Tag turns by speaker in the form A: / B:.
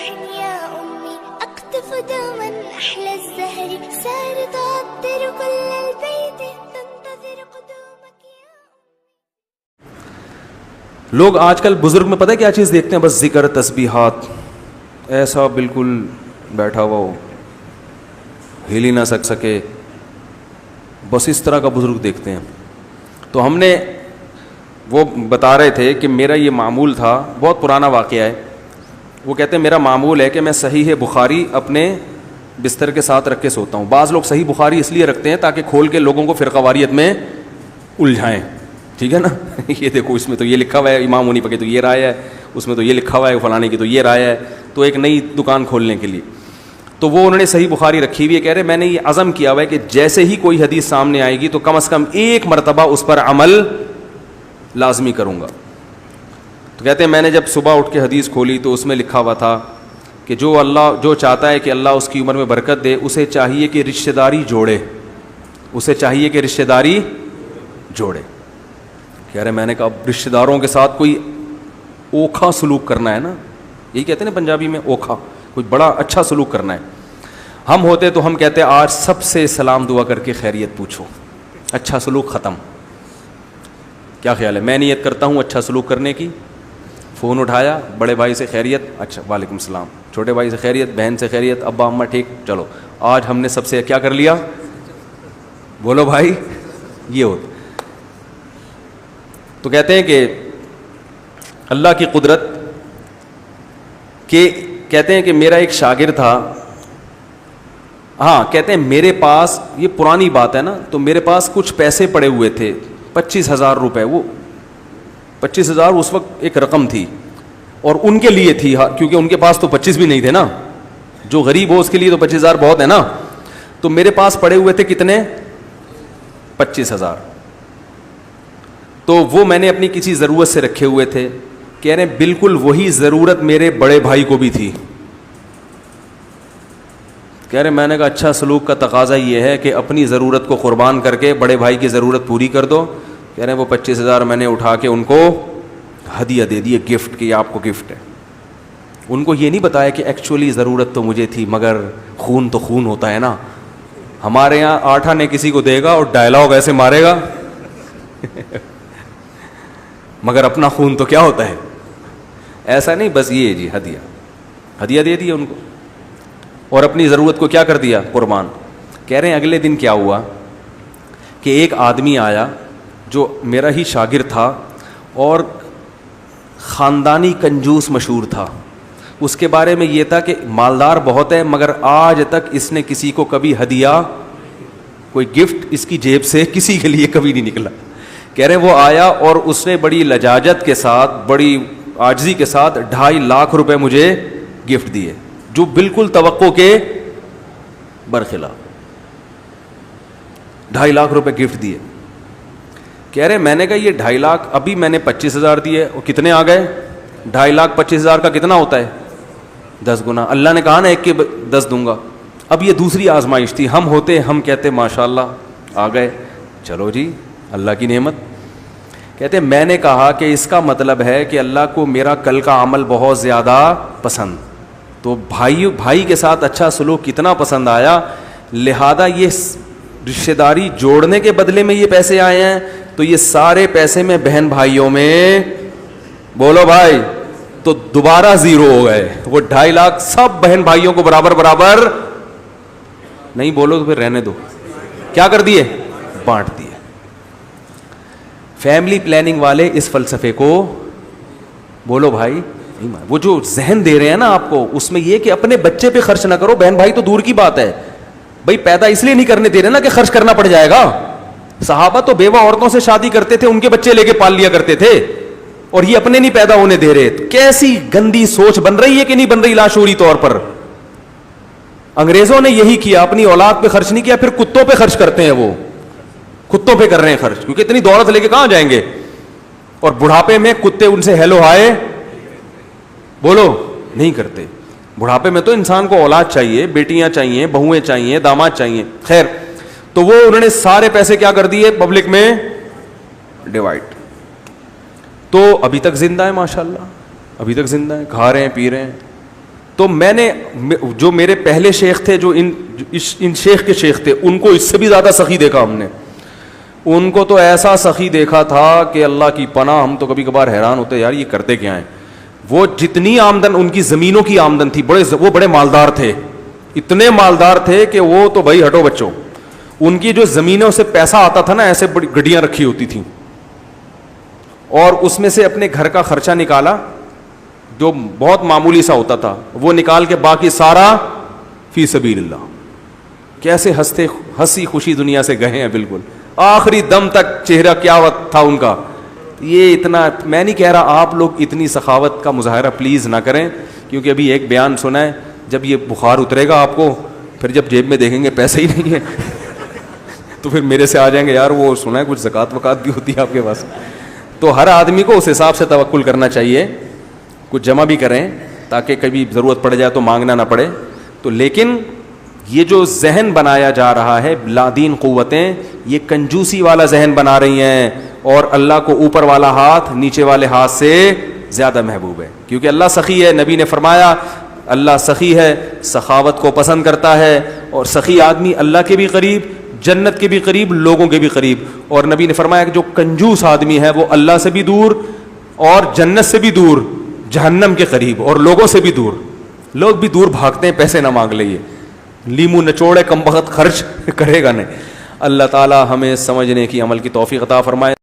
A: يا أمي أقطف دوما أحلى الزهر سار تعطر كل البيت تنتظر قدومك يا أمي.
B: لوگ آج کل بزرگ میں پتہ ہے کیا چیز دیکھتے ہیں؟ بس ذکر تسبیحات، ایسا بالکل بیٹھا ہوا ہو، ہل ہی نہ سکے، بس اس طرح کا بزرگ دیکھتے ہیں. تو ہم نے وہ بتا رہے تھے کہ میرا یہ معمول تھا، بہت پرانا واقعہ ہے. وہ کہتے ہیں میرا معمول ہے کہ میں صحیح بخاری اپنے بستر کے ساتھ رکھ کے سوتا ہوں. بعض لوگ صحیح بخاری اس لیے رکھتے ہیں تاکہ کھول کے لوگوں کو فرقہ واریت میں الجھائیں، ٹھیک ہے نا. یہ دیکھو اس میں تو یہ لکھا ہوا ہے امام حنیفہ کی تو یہ رائے ہے، اس میں تو یہ لکھا ہوا ہے فلانے کی تو یہ رائے ہے، تو ایک نئی دکان کھولنے کے لیے. تو وہ انہوں نے صحیح بخاری رکھی ہوئی ہے. کہہ رہے میں نے یہ عزم کیا ہوا ہے کہ جیسے ہی کوئی حدیث سامنے آئے گی تو کم از کم ایک مرتبہ اس پر عمل لازمی کروں گا. تو کہتے ہیں میں نے جب صبح اٹھ کے حدیث کھولی تو اس میں لکھا ہوا تھا کہ جو چاہتا ہے کہ اللہ اس کی عمر میں برکت دے، اسے چاہیے کہ رشتہ داری جوڑے، اسے چاہیے کہ رشتہ داری جوڑے. کہہ رہے میں نے کہا اب رشتہ داروں کے ساتھ کوئی اوکھا سلوک کرنا ہے نا، یہی کہتے ہیں نا پنجابی میں اوکھا، کوئی بڑا اچھا سلوک کرنا ہے. ہم ہوتے تو ہم کہتے آج سب سے سلام دعا کر کے خیریت پوچھو، اچھا سلوک ختم. کیا خیال ہے؟ میں نیت کرتا ہوں اچھا سلوک کرنے کی. فون اٹھایا، بڑے بھائی سے خیریت، اچھا وعلیکم السلام. چھوٹے بھائی سے خیریت، بہن سے خیریت، ابا اماں ٹھیک، چلو آج ہم نے سب سے کیا کر لیا؟ بولو بھائی. یہ ہوتا. تو کہتے ہیں کہ اللہ کی قدرت کہ کہتے ہیں کہ میرا ایک شاگرد تھا. ہاں کہتے ہیں میرے پاس، یہ پرانی بات ہے نا، تو میرے پاس کچھ پیسے پڑے ہوئے تھے، 25,000 روپے. وہ 25,000 اس وقت ایک رقم تھی اور ان کے لیے تھی، کیونکہ ان کے پاس تو 25 بھی نہیں تھے نا. جو غریب ہو اس کے لیے تو 25,000 بہت ہے نا. تو میرے پاس پڑے ہوئے تھے کتنے؟ 25,000. تو وہ میں نے اپنی کسی ضرورت سے رکھے ہوئے تھے. کہہ رہے ہیں بالکل وہی ضرورت میرے بڑے بھائی کو بھی تھی. کہہ رہے میں نے کہا اچھا سلوک کا تقاضا یہ ہے کہ اپنی ضرورت کو قربان کر کے بڑے بھائی کی ضرورت پوری کر دو. کہہ رہے ہیں وہ 25,000 میں نے اٹھا کے ان کو ہدیہ دے دیے، گفٹ کی آپ کو گفٹ ہے. ان کو یہ نہیں بتایا کہ ایکچولی ضرورت تو مجھے تھی، مگر خون تو خون ہوتا ہے نا. ہمارے یہاں آٹھا نے کسی کو دے گا اور ڈائلاگ ایسے مارے گا مگر اپنا خون تو کیا ہوتا ہے، ایسا نہیں. بس یہ جی ہدیہ دے دیا ان کو اور اپنی ضرورت کو کیا کر دیا؟ قربان. کہہ رہے ہیں اگلے دن کیا ہوا کہ ایک آدمی آیا جو میرا ہی شاگرد تھا اور خاندانی کنجوس مشہور تھا. اس کے بارے میں یہ تھا کہ مالدار بہت ہے مگر آج تک اس نے کسی کو کبھی ہدیہ، کوئی گفٹ اس کی جیب سے کسی کے لیے کبھی نہیں نکلا. کہہ رہے وہ آیا اور اس نے بڑی لجاجت کے ساتھ، بڑی عاجزی کے ساتھ 2.5 لاکھ روپے مجھے گفٹ دیے، جو بالکل توقع کے برخلاف. 2.5 لاکھ روپے گفٹ دیے. کہہ رہے میں نے کہا یہ 2.5 لاکھ، ابھی میں نے 25,000 دیے اور کتنے آ گئے؟ 2.5 لاکھ 25,000 کا کتنا ہوتا ہے؟ 10 گنا. اللہ نے کہا نا ایک کے 10 دوں گا. اب یہ دوسری آزمائش تھی. ہم ہوتے ہم کہتے ماشاءاللہ آ گئے، چلو جی اللہ کی نعمت. کہتے میں نے کہا کہ اس کا مطلب ہے کہ اللہ کو میرا کل کا عمل بہت زیادہ پسند، تو بھائی کے ساتھ اچھا سلوک کتنا پسند آیا، لہذا یہ رشتہ داری جوڑنے کے بدلے میں یہ پیسے آئے ہیں، تو یہ سارے پیسے میں بہن بھائیوں میں، بولو بھائی، تو دوبارہ زیرو ہو گئے. وہ 2.5 لاکھ سب بہن بھائیوں کو برابر نہیں، بولو تو پھر رہنے دو، کیا کر دیے؟ بانٹ دیے. فیملی پلاننگ والے اس فلسفے کو، بولو بھائی، وہ جو ذہن دے رہے ہیں نا آپ کو، اس میں یہ کہ اپنے بچے پہ خرچ نہ کرو، بہن بھائی تو دور کی بات ہے بھائی، پیدا اس لیے نہیں کرنے دے رہے نا کہ خرچ کرنا پڑ جائے گا. صحابہ تو بیوہ عورتوں سے شادی کرتے تھے، ان کے بچے لے کے پال لیا کرتے تھے، اور یہ اپنے نہیں پیدا ہونے دے رہے. کیسی گندی سوچ بن رہی ہے کہ نہیں بن رہی لاشعوری طور پر. انگریزوں نے یہی کیا، اپنی اولاد پہ خرچ نہیں کیا، پھر کتوں پہ خرچ کرتے ہیں. وہ کتوں پہ کر رہے ہیں خرچ، کیونکہ اتنی دولت لے کے کہاں جائیں گے، اور بڑھاپے میں کتے ان سے ہیلو ہائے بولو نہیں کرتے. بڑھاپے میں تو انسان کو اولاد چاہیے، بیٹیاں چاہیے، بہویں چاہیے، داماد چاہیے. خیر، تو وہ انہوں نے سارے پیسے کیا کر دیے؟ پبلک میں ڈیوائڈ. تو ابھی تک زندہ ہے ماشاءاللہ، ابھی تک زندہ ہے، کھا رہے ہیں، پی رہے ہیں. تو میں نے جو میرے پہلے شیخ تھے, جو ان شیخ کے شیخ تھے, ان کو اس سے بھی زیادہ سخی دیکھا ہم نے. ان کو تو ایسا سخی دیکھا تھا کہ اللہ کی پناہ, ہم تو کبھی کبھار حیران ہوتے یار یہ کرتے کیا ہیں. وہ جتنی آمدن ان کی زمینوں کی آمدن تھی, وہ بڑے مالدار تھے, اتنے مالدار تھے کہ وہ تو بھائی ہٹو بچوں, ان کی جو زمینوں سے پیسہ آتا تھا نا, ایسے بڑی گڈیاں رکھی ہوتی تھیں, اور اس میں سے اپنے گھر کا خرچہ نکالا جو بہت معمولی سا ہوتا تھا, وہ نکال کے باقی سارا فی سبیل اللہ. کیسے ہنسی خوشی دنیا سے گئے ہیں, بالکل آخری دم تک چہرہ کیا تھا ان کا. یہ اتنا, میں نہیں کہہ رہا آپ لوگ اتنی سخاوت کا مظاہرہ پلیز نہ کریں, کیونکہ ابھی ایک بیان سنا ہے, جب یہ بخار اترے گا آپ کو, پھر جب جیب میں دیکھیں گے پیسے ہی نہیں ہے تو پھر میرے سے آ جائیں گے یار وہ سنا ہے کچھ زکوٰۃ وکات بھی ہوتی ہے آپ کے پاس. تو ہر آدمی کو اس حساب سے توکل کرنا چاہیے, کچھ جمع بھی کریں تاکہ کبھی ضرورت پڑ جائے تو مانگنا نہ پڑے. تو لیکن یہ جو ذہن بنایا جا رہا ہے, لادین قوتیں یہ کنجوسی والا ذہن بنا رہی ہیں, اور اللہ کو اوپر والا ہاتھ نیچے والے ہاتھ سے زیادہ محبوب ہے, کیونکہ اللہ سخی ہے. نبی نے فرمایا اللہ سخی ہے, سخاوت کو پسند کرتا ہے, اور سخی آدمی اللہ کے بھی قریب, جنت کے بھی قریب, لوگوں کے بھی قریب. اور نبی نے فرمایا کہ جو کنجوس آدمی ہے وہ اللہ سے بھی دور, اور جنت سے بھی دور, جہنم کے قریب, اور لوگوں سے بھی دور. لوگ بھی دور بھاگتے ہیں پیسے نہ مانگ لئے, لیمو نچوڑے کم بخت خرچ کرے گا نہیں. اللہ تعالی ہمیں سمجھنے کی عمل کی توفیق عطا فرمائے.